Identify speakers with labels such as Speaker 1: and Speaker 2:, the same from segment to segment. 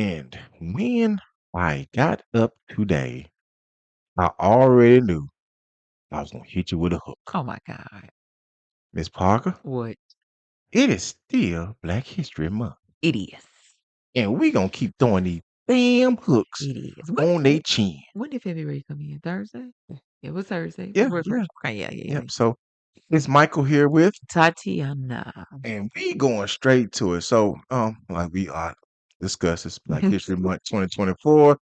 Speaker 1: And when I got up today, I already knew I was gonna hit you with a hook.
Speaker 2: Oh my God.
Speaker 1: Miss Parker,
Speaker 2: What?
Speaker 1: it is still Black History Month.
Speaker 2: It is.
Speaker 1: And we gonna keep throwing these damn hooks
Speaker 2: It is.
Speaker 1: on their chin.
Speaker 2: When did February come in? Thursday? It was Thursday.
Speaker 1: Yeah,
Speaker 2: February
Speaker 1: yeah.
Speaker 2: 1st. Okay, yeah.
Speaker 1: Yep. So it's Michael here with,
Speaker 2: Tatiana.
Speaker 1: and we going straight to it. So, like we are discussing Black History Month 2024.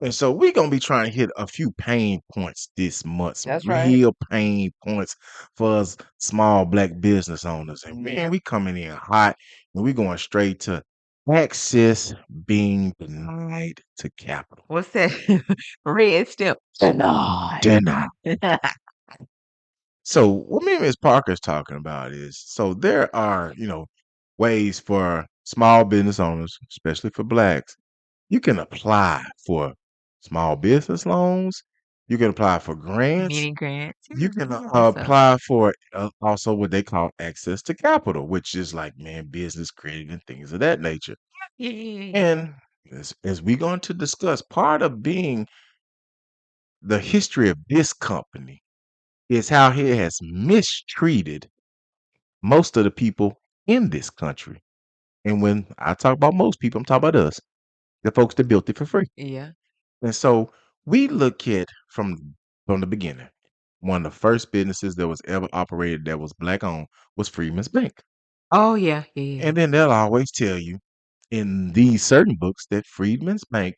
Speaker 1: And so we're gonna be trying to hit a few pain points this month, some
Speaker 2: That's right.
Speaker 1: real pain points for us small Black business owners. And man, we coming in hot and we going straight to access being denied to capital.
Speaker 2: What's that? Red step. Denied.
Speaker 1: Denied. So what me and Ms. Parker is talking about is, so there are, ways for small business owners, especially for Blacks. You can apply for small business loans. You can apply for grants.
Speaker 2: Mini grants.
Speaker 1: You can
Speaker 2: Stuff.
Speaker 1: apply for also what they call access to capital, which is like, man, business credit and things of that nature.
Speaker 2: Yeah.
Speaker 1: And as we're going to discuss, part of being the history of this company is how it has mistreated most of the people in this country. And when I talk about most people, I'm talking about us, the folks that built it for free.
Speaker 2: Yeah.
Speaker 1: And so we look at from the beginning. One of the first businesses that was ever operated that was Black owned was Freedman's Bank.
Speaker 2: Oh, yeah. Yeah.
Speaker 1: And then they'll always tell you in these certain books that Freedman's Bank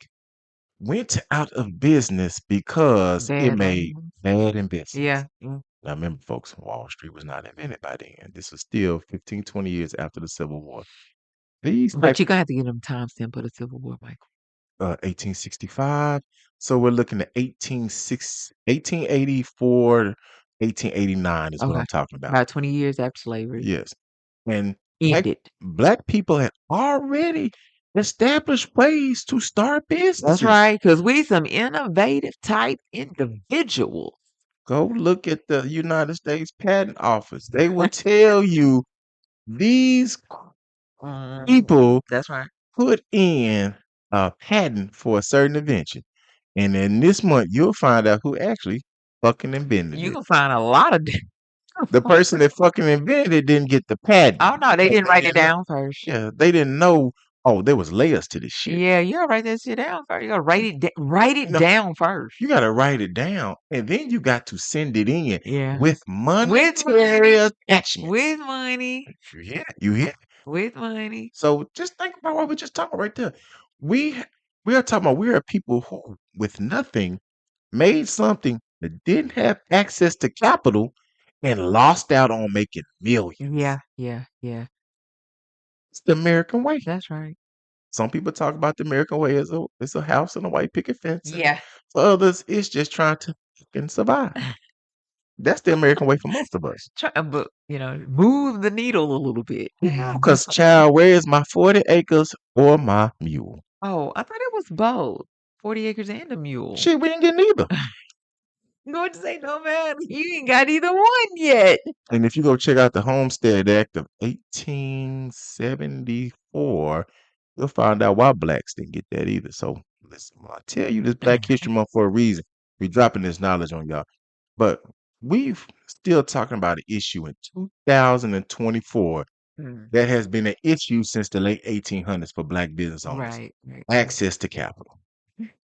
Speaker 1: went out of business because it
Speaker 2: Bad
Speaker 1: made
Speaker 2: loans.
Speaker 1: bad investments.
Speaker 2: Yeah.
Speaker 1: Now remember, folks, Wall Street was not invented by then. This was still 15, 20 years after the Civil War. These
Speaker 2: But
Speaker 1: type
Speaker 2: you're going to have to get them timestamp of the Civil War, Michael.
Speaker 1: 1865. So we're looking at 1884, 1889 is what
Speaker 2: Okay.
Speaker 1: I'm talking about.
Speaker 2: About 20 years after slavery
Speaker 1: Yes. And
Speaker 2: ended.
Speaker 1: black people had already established ways to start businesses.
Speaker 2: That's right. Because we some innovative type individuals.
Speaker 1: Go look at the United States Patent Office. They will tell you these people
Speaker 2: That's right.
Speaker 1: put in a patent for a certain invention. And in this month, you'll find out who actually fucking invented
Speaker 2: You
Speaker 1: it.
Speaker 2: can find a lot of.
Speaker 1: The person that fucking invented it didn't get the patent.
Speaker 2: Oh no, they didn't write it down first.
Speaker 1: Yeah, they didn't know. Oh, there was layers to this shit.
Speaker 2: Yeah, you gotta write that shit down first. You gotta write it
Speaker 1: No,
Speaker 2: down first.
Speaker 1: You gotta write it down, and then you got to send it in
Speaker 2: Yeah.
Speaker 1: with monetary attachment.
Speaker 2: With money.
Speaker 1: You hear it? You hear it?
Speaker 2: With money.
Speaker 1: So just think about what we just talking right there. We are talking about, we are people who, with nothing, made something that didn't have access to capital and lost out on making millions.
Speaker 2: Yeah.
Speaker 1: It's the American way.
Speaker 2: That's right.
Speaker 1: Some people talk about the American way as a house and a white picket fence.
Speaker 2: Yeah.
Speaker 1: For others, it's just trying to fucking survive. That's the American way for most of us.
Speaker 2: But move the needle a little bit.
Speaker 1: Because, child, where is my 40 acres or my mule?
Speaker 2: Oh, I thought it was both. 40 acres and a mule.
Speaker 1: Shit, we didn't get neither.
Speaker 2: Going to say no, man. You ain't got either one yet.
Speaker 1: And if you go check out the Homestead Act of 1874, you'll find out why blacks didn't get that either. So listen, I tell you this Black History Month for a reason. We're dropping this knowledge on y'all. But we've still talking about an issue in 2024 that has been an issue since the late 1800s for black business owners.
Speaker 2: Right.
Speaker 1: Access to capital.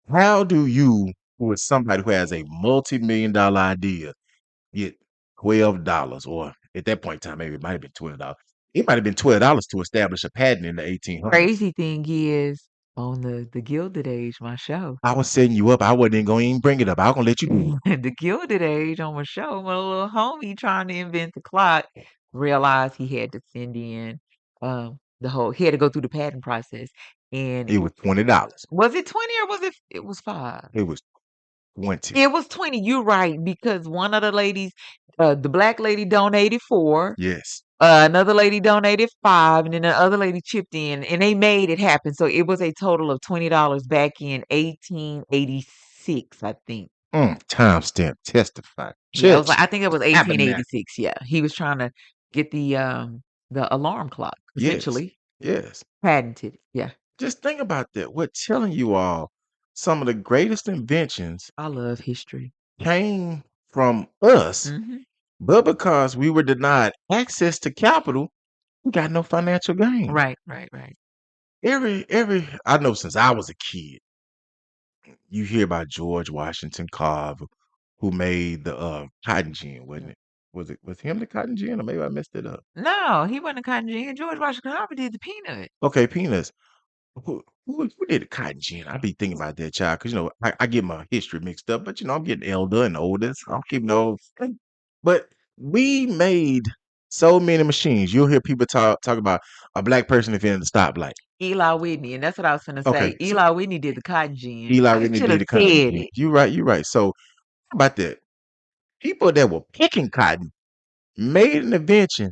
Speaker 1: How do you, who is somebody who has a multi-million-dollar idea, get $12, or at that point in time, maybe it might have been $12. It might have been $12 to establish a patent in the 1800s.
Speaker 2: Crazy thing is, on the Gilded Age, my show.
Speaker 1: I was setting you up. I wasn't even going to even bring it up. I was going to let you do it.
Speaker 2: The Gilded Age on my show, my little homie trying to invent the clock realized he had to send in he had to go through the patent process, and
Speaker 1: It was $20.
Speaker 2: was it 20 or was it was 5?
Speaker 1: It was 20.
Speaker 2: It was 20. You're right, because one of the ladies, the black lady donated 4.
Speaker 1: Yes.
Speaker 2: Another lady donated 5, and then the other lady chipped in, and they made it happen. So it was a total of $20 back in 1886, I think.
Speaker 1: Timestamp, testify.
Speaker 2: Yeah, I think it was 1886. Yeah, he was trying to get the alarm clock, essentially.
Speaker 1: Yes.
Speaker 2: Patented. Yeah.
Speaker 1: Just think about that. We're telling you all some of the greatest inventions
Speaker 2: I love history.
Speaker 1: came from us,
Speaker 2: Mhm.
Speaker 1: but because we were denied access to capital, we got no financial gain.
Speaker 2: Right, right, right.
Speaker 1: Every I know since I was a kid, you hear about George Washington Carver, who made the cotton gin, wasn't it? Was him the cotton gin, or maybe I messed it up?
Speaker 2: No, he wasn't a cotton gin. George Washington Carver did the peanut.
Speaker 1: Okay, peanuts. Who did the cotton gin? I be thinking about that child because I get my history mixed up, but I'm getting elder and older, so I'm keeping those. But we made so many machines. You'll hear people talk about a black person invented the stoplight.
Speaker 2: Eli Whitney, and that's what I was gonna
Speaker 1: Okay,
Speaker 2: say.
Speaker 1: so
Speaker 2: Eli Whitney did the cotton gin.
Speaker 1: Eli
Speaker 2: I
Speaker 1: Whitney
Speaker 2: should
Speaker 1: did
Speaker 2: have
Speaker 1: the cotton
Speaker 2: said
Speaker 1: gin.
Speaker 2: it.
Speaker 1: You're right. You're right. So how about that? People that were picking cotton made an invention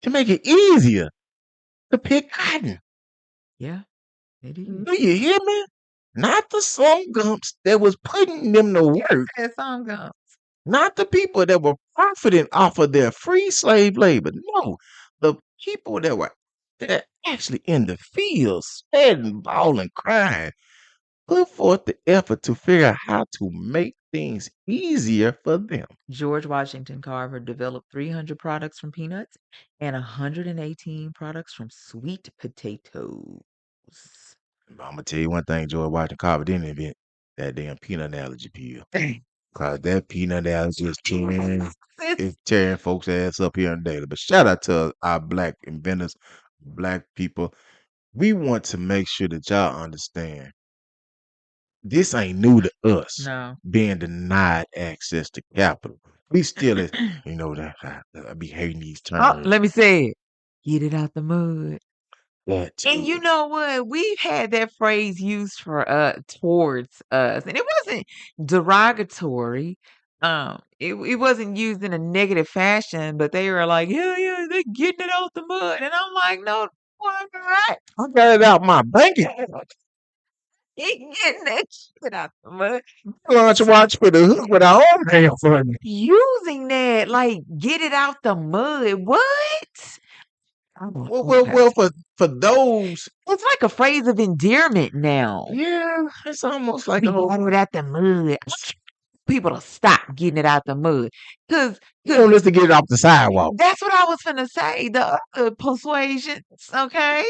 Speaker 1: to make it easier to pick cotton.
Speaker 2: Yeah, it is.
Speaker 1: Do you hear me? Not the some gumps that was putting them to work.
Speaker 2: That song gone.
Speaker 1: Not the people that were profiting off of their free slave labor. No, the people that actually in the fields, sweating, bawling, crying, put forth the effort to figure out how to make things easier for them.
Speaker 2: George Washington Carver developed 300 products from peanuts and 118 products from sweet potatoes.
Speaker 1: I'm gonna tell you one thing: George Washington Carver didn't invent that damn peanut allergy pill. Cause that peanut allergy is it's tearing folks' ass up here on daily. But shout out to our black inventors, black people. We want to make sure that y'all understand this ain't new to us
Speaker 2: No.
Speaker 1: being denied access to capital. We still is, that I be hating these
Speaker 2: Oh,
Speaker 1: terms.
Speaker 2: let me say it. Get it out the mud.
Speaker 1: That
Speaker 2: And you
Speaker 1: too.
Speaker 2: know what? We've had that phrase used for towards us, and it wasn't derogatory. It wasn't used in a negative fashion, but they were like, "Yeah, yeah, they're getting it out the mud," and I'm like, "No, what?
Speaker 1: I got it out my bank account.
Speaker 2: He getting that shit out the mud."
Speaker 1: Lunch watch for the hook with our own damn money.
Speaker 2: Using that, like, get it out the mud. What?
Speaker 1: Well, for those,
Speaker 2: It's like a phrase of endearment now.
Speaker 1: yeah, it's almost like
Speaker 2: We
Speaker 1: a whole.
Speaker 2: got it out the mud. People to stop getting it out the mud. Cause,
Speaker 1: You want us to get it off the sidewalk.
Speaker 2: that's what I was finna say. The other persuasions, okay?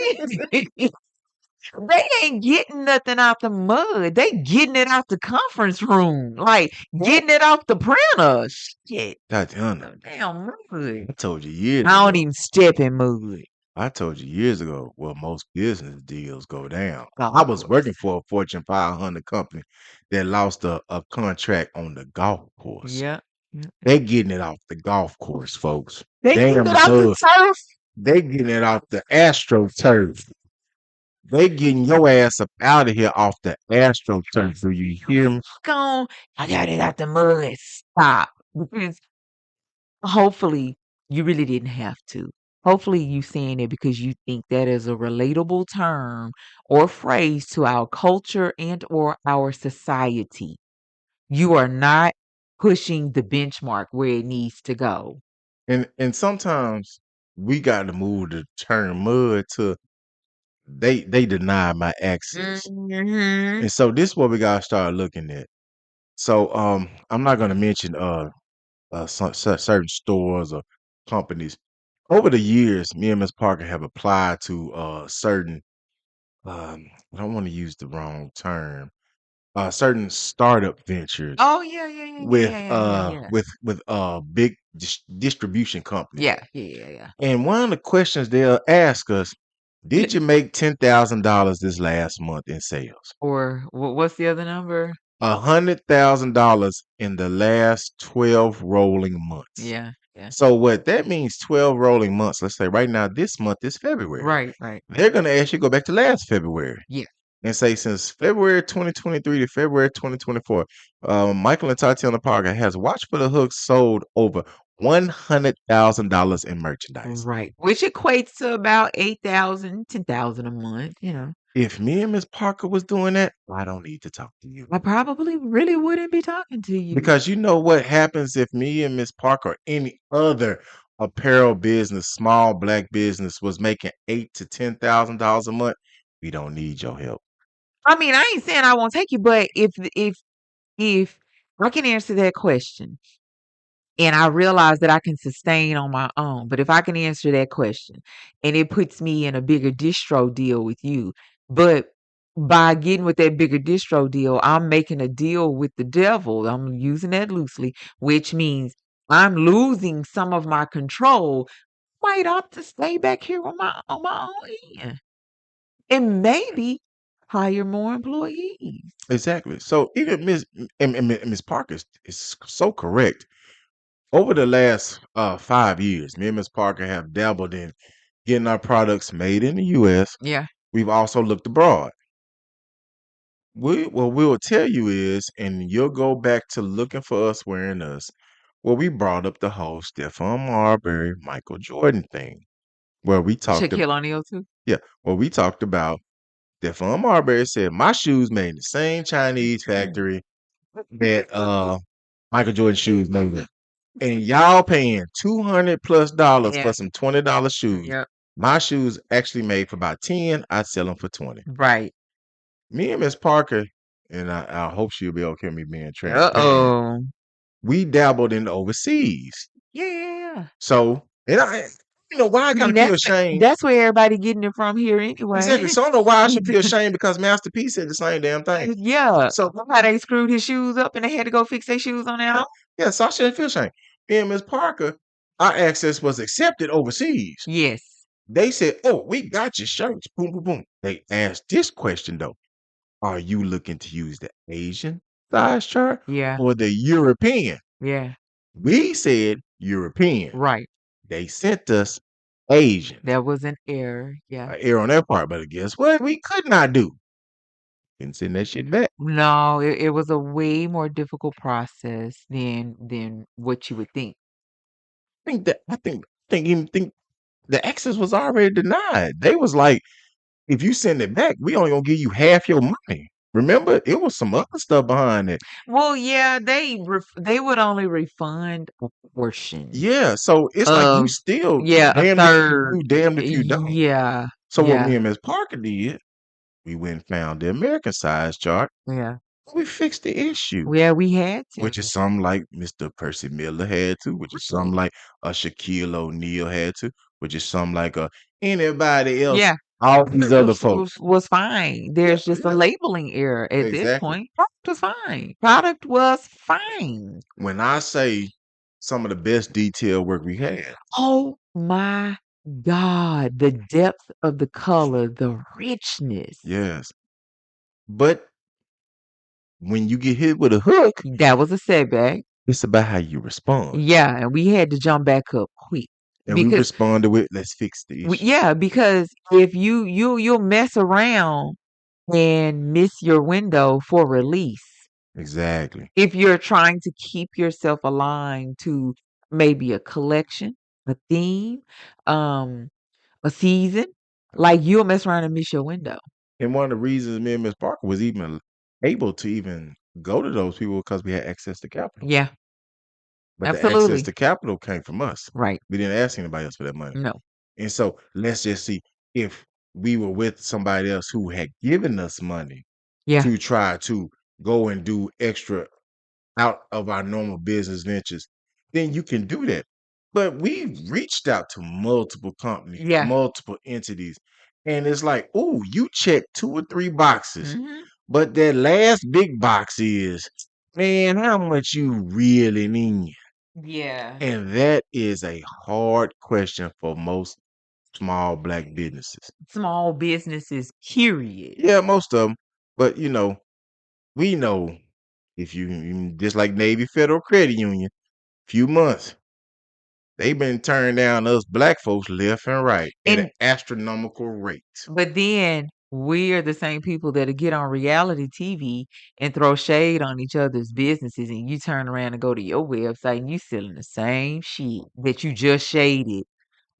Speaker 2: They ain't getting nothing out the mud. They getting it out the conference room. Like getting it off the printer. Shit.
Speaker 1: Tatiana,
Speaker 2: Damn mud.
Speaker 1: I told you years
Speaker 2: I don't
Speaker 1: ago.
Speaker 2: even step in mud.
Speaker 1: I told you years ago where most business deals go down. I
Speaker 2: Golf
Speaker 1: was
Speaker 2: course.
Speaker 1: working for a Fortune 500 company that lost a contract on the golf course.
Speaker 2: Yeah. Yeah.
Speaker 1: They getting it off the golf course, folks.
Speaker 2: They
Speaker 1: Damn
Speaker 2: getting it out the
Speaker 1: mud.
Speaker 2: turf.
Speaker 1: They getting it off the AstroTurf. They getting your ass up out of here off the AstroTurf. Do you hear me?
Speaker 2: Gone. I got it out the mud. Stop. Because hopefully you really didn't have to. Hopefully you saying it because you think that is a relatable term or phrase to our culture and or our society. You are not pushing the benchmark where it needs to go.
Speaker 1: And sometimes we got to move the term mud to they deny my access.
Speaker 2: Mhm.
Speaker 1: And so this is what we gotta start looking at. So I'm not gonna mention certain stores or companies. Over the years, me and Miss Parker have applied to certain I don't want to use the wrong term, certain startup ventures
Speaker 2: Oh yeah, yeah, yeah, yeah,
Speaker 1: with
Speaker 2: yeah, yeah, yeah, yeah.
Speaker 1: big distribution companies.
Speaker 2: Yeah, yeah, yeah, yeah.
Speaker 1: And one of the questions they'll ask us, did you make $10,000 this last month in sales?
Speaker 2: Or what's the other number?
Speaker 1: $100,000 in the last 12 rolling months.
Speaker 2: Yeah, yeah.
Speaker 1: So what that means, 12 rolling months. Let's say right now, this month is February.
Speaker 2: Right, right, right.
Speaker 1: They're gonna ask you to go back to last February
Speaker 2: Yeah.
Speaker 1: and say since February 2023 to February 2024, Michael and Tatiana Parker has Watch for the Hook sold over $100,000 in merchandise.
Speaker 2: Right. Which equates to about 8,000, 10,000 a month, you know.
Speaker 1: If me and Miss Parker was doing that, I don't need to talk to you.
Speaker 2: I probably really wouldn't be talking to you.
Speaker 1: Because you know what happens if me and Miss Parker or any other apparel business, small black business, was making $8,000 to $10,000 a month, we don't need your help.
Speaker 2: I mean, I ain't saying I won't take you, but if I can answer that question and I realize that I can sustain on my own, but if I can answer that question and it puts me in a bigger distro deal with you, but by getting with that bigger distro deal, I'm making a deal with the devil. I'm using that loosely, which means I'm losing some of my control. Might opt to stay back here on my own end and maybe hire more employees.
Speaker 1: Exactly. So even Miss Parker is so correct. Over the last 5 years, me and Miss Parker have dabbled in getting our products made in the U.S.
Speaker 2: Yeah.
Speaker 1: We've also looked abroad. What we will tell you is, and you'll go back to looking for us wearing us. Well, we brought up the whole Stephon Marbury, Michael Jordan thing, where we talked
Speaker 2: Shaquille O'Neal too.
Speaker 1: yeah, well, we talked about Stephon Marbury said my shoes made in the same Chinese factory that Michael Jordan shoes made in. And y'all paying $200+
Speaker 2: Yeah.
Speaker 1: for some $20 shoes.
Speaker 2: Yep.
Speaker 1: My shoes actually made for about 10. I sell them for 20.
Speaker 2: Right.
Speaker 1: Me and Miss Parker, and I hope she'll be okay with me being transparent.
Speaker 2: Uh-oh.
Speaker 1: We dabbled in overseas.
Speaker 2: Yeah.
Speaker 1: So, and I you know why I
Speaker 2: I mean,
Speaker 1: gotta feel ashamed.
Speaker 2: that's where everybody getting it from here anyway.
Speaker 1: Exactly. So I don't know why I should feel ashamed because Master P said the same damn thing.
Speaker 2: Yeah.
Speaker 1: So
Speaker 2: How they screwed his shoes up and they had to go fix their shoes on their own?
Speaker 1: yeah, so I shouldn't feel ashamed. And Miss Parker, our access was accepted overseas.
Speaker 2: Yes.
Speaker 1: They said, "Oh, we got your shirts." Boom, boom, boom. They asked this question though: are you looking to use the Asian size chart
Speaker 2: Yeah.
Speaker 1: or the European?
Speaker 2: Yeah.
Speaker 1: We said European.
Speaker 2: Right.
Speaker 1: They sent us Asian.
Speaker 2: That was an error. Yeah.
Speaker 1: Error on their part, but guess what? We could not do. Didn't send that shit back.
Speaker 2: No, it was a way more difficult process than what you would think.
Speaker 1: I think the access was already denied. They was like, if you send it back, we only gonna give you half your money. Remember, it was some other stuff behind it.
Speaker 2: Well, yeah, they would only refund a portion
Speaker 1: Yeah, so it's like you
Speaker 2: of
Speaker 1: still
Speaker 2: yeah, a
Speaker 1: damned if you
Speaker 2: third.
Speaker 1: do, damned if you don't.
Speaker 2: Yeah.
Speaker 1: So what
Speaker 2: Yeah.
Speaker 1: me and Miss Parker did, we went and found the American size chart.
Speaker 2: Yeah.
Speaker 1: We fixed the issue,
Speaker 2: Yeah, we had
Speaker 1: which is
Speaker 2: to.
Speaker 1: something like Mr. Percy Miller had to, which is something
Speaker 2: Right.
Speaker 1: like a Shaquille O'Neal had to, which is something like a anybody else,
Speaker 2: Yeah.
Speaker 1: all these other folks.
Speaker 2: Was fine.
Speaker 1: Yeah,
Speaker 2: There's just a
Speaker 1: yeah,
Speaker 2: labeling error at this
Speaker 1: exactly.
Speaker 2: point. Product was fine. Product was fine.
Speaker 1: When I say some of the best detail work we had,
Speaker 2: Oh my God. The depth of the color, the richness.
Speaker 1: yes. But when you get hit with a hook,
Speaker 2: That was a setback.
Speaker 1: it's about how you respond.
Speaker 2: Yeah, and we had to jump back up quick
Speaker 1: And we
Speaker 2: because
Speaker 1: responded with, let's fix the issue.
Speaker 2: yeah, because if you'll mess around and miss your window for release
Speaker 1: Exactly.
Speaker 2: if you're trying to keep yourself aligned to maybe a collection, a theme, um, a season, like you'll mess around and miss your window.
Speaker 1: And one of the reasons me and Miss Parker was even able to even go to those people because we had access to capital.
Speaker 2: Yeah,
Speaker 1: But the access
Speaker 2: absolutely.
Speaker 1: to capital came from us.
Speaker 2: Right.
Speaker 1: We didn't ask anybody else for that money.
Speaker 2: No.
Speaker 1: And so let's just see if we were with somebody else who had given us money
Speaker 2: Yeah.
Speaker 1: to try to go and do extra out of our normal business ventures, then you can do that. But we've reached out to multiple companies,
Speaker 2: Yeah.
Speaker 1: multiple entities, and it's like, oh, you check 2 or 3 boxes,
Speaker 2: Mhm.
Speaker 1: but that last big box is, man, how much you really need?
Speaker 2: Yeah.
Speaker 1: And that is a hard question for most small black businesses.
Speaker 2: Small businesses, period.
Speaker 1: Yeah, most of them. But we know if just like Navy Federal Credit Union, few months, they've been turning down us black folks left and right at an
Speaker 2: And
Speaker 1: astronomical rate.
Speaker 2: but then we're the same people that'll get on reality TV and throw shade on each other's businesses, and you turn around and go to your website and you selling the same shit that you just shaded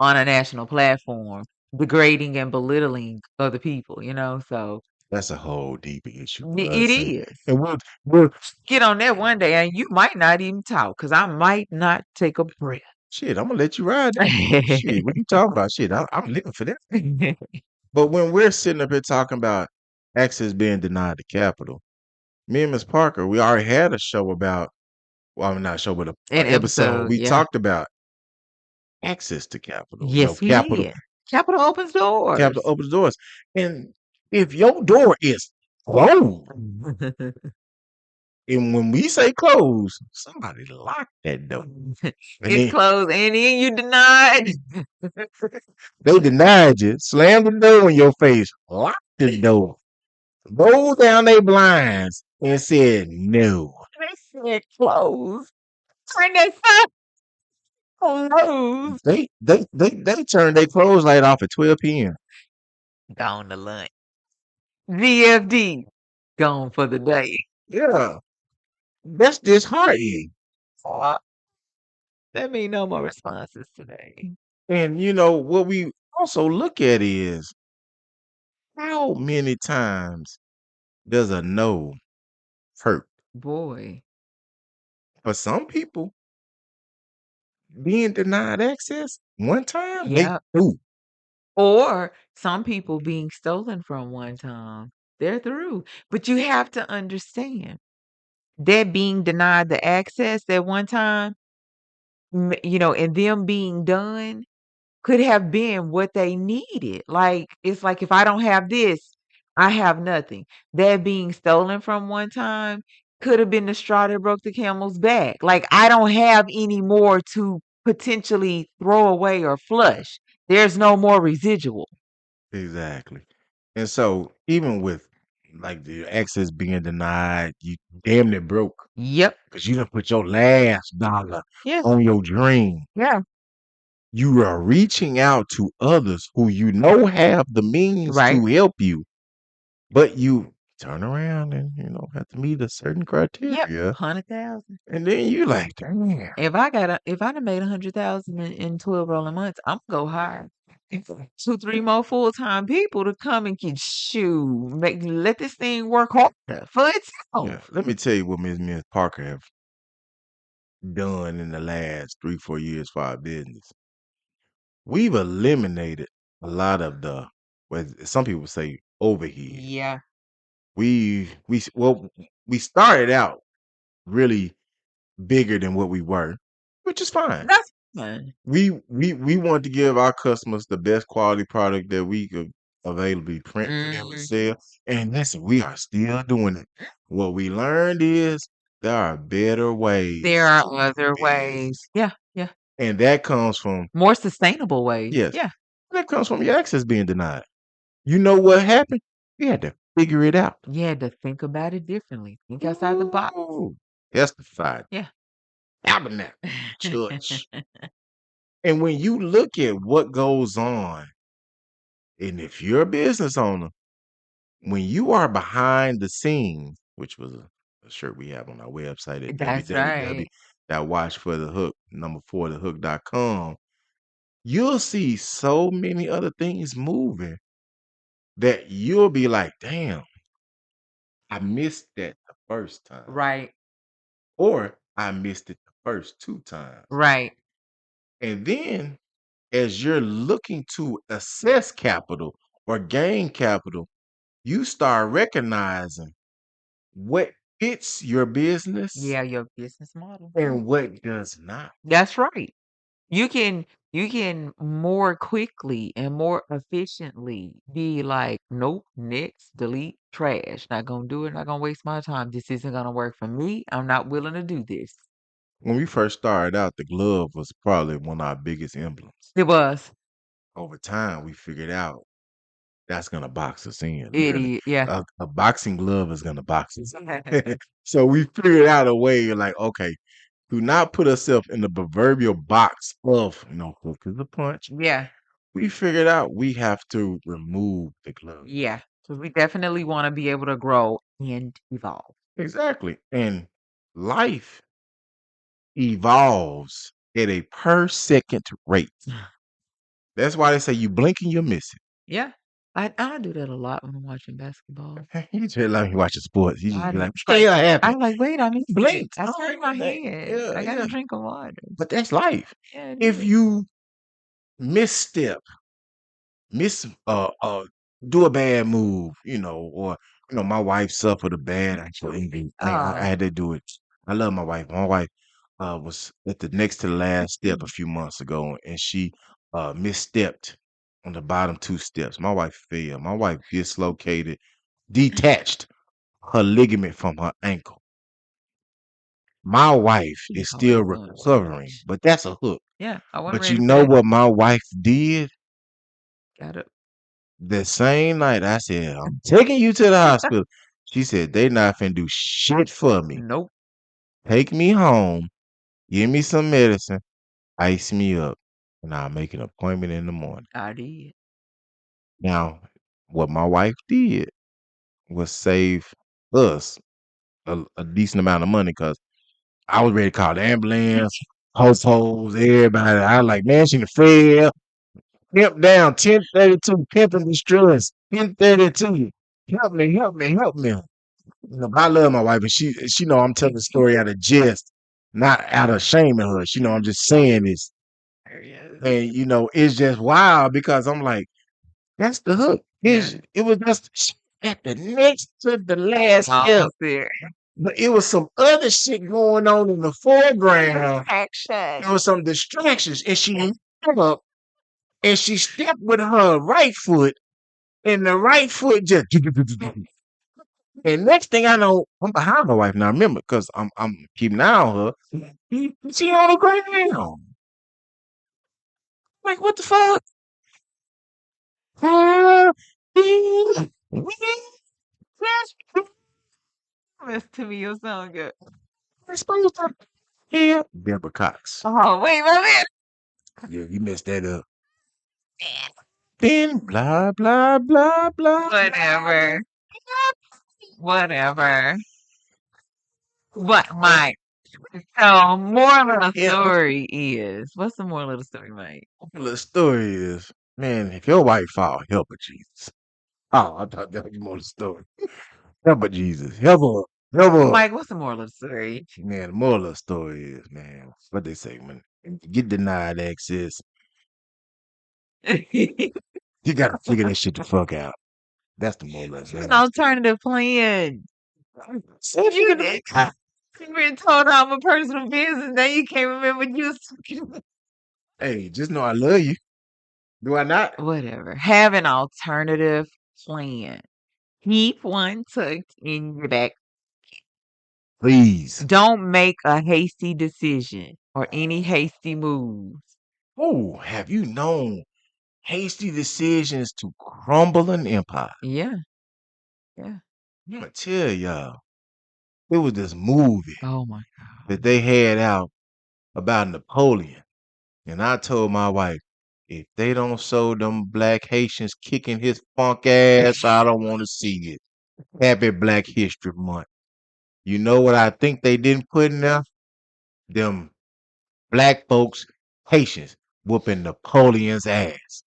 Speaker 2: on a national platform, degrading and belittling other people, so
Speaker 1: That's a whole deeper issue for
Speaker 2: it
Speaker 1: us.
Speaker 2: is.
Speaker 1: And we'll
Speaker 2: Get on that one day and you might not even talk because I might not take a breath.
Speaker 1: shit, I'm gonna let you ride that. Shit, what you talking about? Shit, I'm living for that. But when we're sitting up here talking about access being denied to capital, me and Miss Parker, we already had a show about, well, I'm not a show, but a
Speaker 2: An
Speaker 1: episode.
Speaker 2: episode,
Speaker 1: We
Speaker 2: yeah.
Speaker 1: talked about access to capital.
Speaker 2: Yes, we
Speaker 1: Capital
Speaker 2: did. Capital opens doors.
Speaker 1: opens doors. And if your door is closed, and when we say closed, somebody lock that door. And
Speaker 2: It's
Speaker 1: then
Speaker 2: closed, and then you denied.
Speaker 1: they denied you, slammed the door in your face, locked the door, rolled down their blinds, and said no.
Speaker 2: They said closed. Turn that stuff closed.
Speaker 1: They turned their clothes light off at 12 p.m.
Speaker 2: Gone to lunch. VFD. Gone for the day.
Speaker 1: Yeah, that's disheartening.
Speaker 2: Uh, That mean no more responses today.
Speaker 1: And what we also look at is how many times does a no hurt?
Speaker 2: Boy.
Speaker 1: For some people, being denied access one time, they
Speaker 2: Yeah.
Speaker 1: through.
Speaker 2: Or some people being stolen from one time. They're through. But you have to understand that being denied the access that one time, and them being done could have been what they needed. Like, it's like if I don't have this, I have nothing. That being stolen from one time could have been the straw that broke the camel's back. Like, I don't have any more to potentially throw away or flush. There's no more residual.
Speaker 1: Exactly. And so even with like the access being denied, you damn near broke
Speaker 2: Yep.
Speaker 1: because you done put your last dollar
Speaker 2: Yeah.
Speaker 1: on your dream.
Speaker 2: Yeah.
Speaker 1: You are reaching out to others who have the means
Speaker 2: Right.
Speaker 1: to help you, but you turn around and have to meet a certain
Speaker 2: Yep.
Speaker 1: criteria,
Speaker 2: 100,000.
Speaker 1: and then you like, damn.
Speaker 2: If I done made 100,000 in 12 rolling months, I'm gonna go hire 2, 3 more full-time people to come and get let this thing work harder for
Speaker 1: Yeah,
Speaker 2: itself.
Speaker 1: let me tell you what Miss Parker have done in the last 3-4 years for our business. We've eliminated a lot of what some people say overhead.
Speaker 2: Yeah,
Speaker 1: We started out really bigger than what we were, which is fine.
Speaker 2: that's fine.
Speaker 1: We want to give our customers the best quality product that we could availably print for them to
Speaker 2: Mhm.
Speaker 1: sell. And listen, we are still doing it. What we learned is there are better
Speaker 2: There
Speaker 1: ways to
Speaker 2: are
Speaker 1: do
Speaker 2: other
Speaker 1: business.
Speaker 2: ways. Yeah, yeah.
Speaker 1: And that comes from,
Speaker 2: More sustainable ways.
Speaker 1: yes,
Speaker 2: Yeah.
Speaker 1: that comes from your access being denied. You know what happened? We had to figure it out.
Speaker 2: You had to think about it differently. Think outside the box.
Speaker 1: Ooh, testified,
Speaker 2: Yeah.
Speaker 1: tabernacle, church. And when you look at what goes on, and if you're a business owner, when you are behind the scenes, which was a shirt we have on our website at
Speaker 2: That's right.
Speaker 1: www.watchforthehook.com, you'll see so many other things moving that you'll be like, damn, I missed that the first time.
Speaker 2: Right.
Speaker 1: Or I missed it the first 2 times.
Speaker 2: Right.
Speaker 1: And then as you're looking to assess capital or gain capital, you start recognizing what fits your business
Speaker 2: Yeah, your business model.
Speaker 1: and what does not.
Speaker 2: That's right. You can you can more quickly and more efficiently be like, nope, next, delete, trash. Not gonna do it, not gonna waste my time. This isn't gonna work for me. I'm not willing to do this.
Speaker 1: When we first started out, the glove was probably one of our biggest emblems.
Speaker 2: It was.
Speaker 1: Over time, we figured out that's gonna box us in,
Speaker 2: It
Speaker 1: literally.
Speaker 2: is, yeah.
Speaker 1: A boxing glove is gonna box us in. So we figured out a way like, okay, do not put ourselves in the proverbial box of hook is a punch.
Speaker 2: Yeah,
Speaker 1: We figured out we have to remove the glove.
Speaker 2: yeah. 'Cause we definitely want to be able to grow and evolve.
Speaker 1: Exactly. And life evolves at a per second rate. That's why they say you blink and you miss it.
Speaker 2: Yeah. I do that a lot when I'm watching basketball.
Speaker 1: You just like me watching sports. You just
Speaker 2: I
Speaker 1: be like,
Speaker 2: know.
Speaker 1: what the hell happened?
Speaker 2: I'm like, wait, I missed it.
Speaker 1: Blinked.
Speaker 2: I
Speaker 1: Oh,
Speaker 2: turned my head.
Speaker 1: yeah,
Speaker 2: I got a
Speaker 1: yeah.
Speaker 2: drink of water.
Speaker 1: But that's life.
Speaker 2: Yeah, it
Speaker 1: If
Speaker 2: is.
Speaker 1: you misstep, miss do a bad move, or my wife suffered a bad accident. I
Speaker 2: Oh,
Speaker 1: had to do it. I love my wife. My wife was at the next to the last step a few months ago, and she misstepped on the bottom two steps. My wife fell. My wife dislocated, detached her ligament from her ankle. My wife
Speaker 2: he
Speaker 1: is still
Speaker 2: always doing too
Speaker 1: recovering,
Speaker 2: much.
Speaker 1: but that's a hook.
Speaker 2: Yeah, I wasn't
Speaker 1: But
Speaker 2: ready
Speaker 1: you
Speaker 2: to
Speaker 1: know
Speaker 2: say.
Speaker 1: what my wife did?
Speaker 2: Got it.
Speaker 1: The same night I said, I'm taking you to the hospital. She said, they not finna do shit for me.
Speaker 2: Nope,
Speaker 1: Take me home, give me some medicine, ice me up, and I'll make an appointment in the morning.
Speaker 2: I did.
Speaker 1: Now, what my wife did was save us a decent amount of money because I was ready to call the ambulance, households, everybody. I was like, man, she done fell. Pimp down, 1032, pimp in distress, 1032. Help me, help me, help me. I love my wife, and she know I'm telling the story out of jest, not out of shaming her. She know I'm just saying this.
Speaker 2: There he is.
Speaker 1: And it's just wild because I'm like, that's the hook.
Speaker 2: Yeah,
Speaker 1: It was just at the next to the last step.
Speaker 2: almost there.
Speaker 1: But it was some other shit going on in the foreground.
Speaker 2: Action.
Speaker 1: There was some distractions, and she stood up and she stepped with her right foot, and the right foot just. And next thing I know, I'm behind my wife now. Remember, because I'm keeping an eye on her. She on the ground. Like, what the fuck?
Speaker 2: Miss Timmy, you sound good.
Speaker 1: We're supposed to hear Deborah Cox.
Speaker 2: Oh, wait, my
Speaker 1: Yeah, you messed that up. Then blah blah blah blah.
Speaker 2: Whatever. Whatever. What, Mike? So, moral of the
Speaker 1: Yeah,
Speaker 2: story is, what's the moral of the story, Mike?
Speaker 1: the story is, man, if your wife fall, help her, Jesus. Oh, I thought that was more the story. Help her, Jesus. Help her. Help her.
Speaker 2: Mike, what's the moral of the story?
Speaker 1: Man, the moral of the story is, man, what they say, when you get denied access, you gotta figure that shit the fuck out. That's the moral of the
Speaker 2: An
Speaker 1: story.
Speaker 2: alternative plan.
Speaker 1: So if you
Speaker 2: You
Speaker 1: get
Speaker 2: did.
Speaker 1: the
Speaker 2: You been told all my personal business. Now you can't remember you was
Speaker 1: hey, just know I love you. Do I not?
Speaker 2: whatever. Have an alternative plan. Keep one tucked in your back.
Speaker 1: Please.
Speaker 2: Don't make a hasty decision or any hasty moves.
Speaker 1: Oh, have you known hasty decisions to crumble an empire?
Speaker 2: Yeah, yeah.
Speaker 1: I'm gonna tell y'all, it was this movie
Speaker 2: Oh my
Speaker 1: that
Speaker 2: God.
Speaker 1: they had out about Napoleon. And I told my wife, if they don't show them black Haitians kicking his funk ass, I don't want to see it. Happy Black History Month. You know what I think they didn't put in there? Them black folks, Haitians, whooping Napoleon's ass.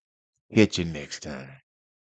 Speaker 1: Hit you next time.